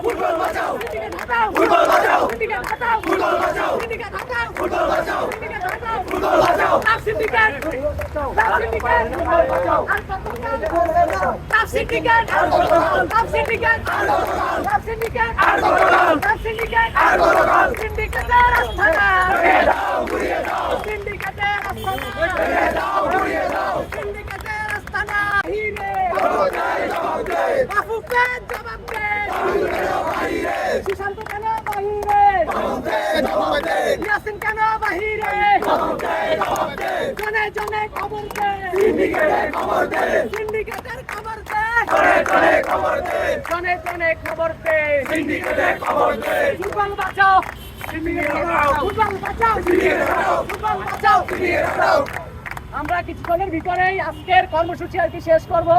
Football বাঁচাও, football বাঁচাও, football বাঁচাও, ফুটবল বাঁচাও, ফুটবল বাঁচাও, syndicate, syndicate, syndicate, syndicate, syndicate, সিন্ডিকেটের আস্থানা, ঘুরিয়ে দাও, সিন্ডিকেটের আস্থানা, ঘুরিয়ে দাও, ঘুরিয়ে দাও, সিন্ডিকেটের আস্থানা, হিরে, বাফুকে জবাব দে, বাহিরে, সুশান্ত কেন বাহিরে, জবাব দে, ইয়াসিন কেন বাহিরে, জবাব দে, জনে জনে খবর দে, সিন্ডিকেটের খবর দে, সিন্ডিকেটের খবর দে, জনে জনে খবর দে, জনে জনে খবর দে, সিন্ডিকেটের খবর দে, ফুটবল বাঁচাও, সিন্ডিকেট বাঁচাও, ফুটবল বাঁচাও, সিন্ডিকেট বাঁচাও, ফুটবল বাঁচাও, সিন্ডিকেট বাঁচাও। আমরা কিছুক্ষণের ভিতরেই আজকের কর্মসূচি আর কি শেষ করব।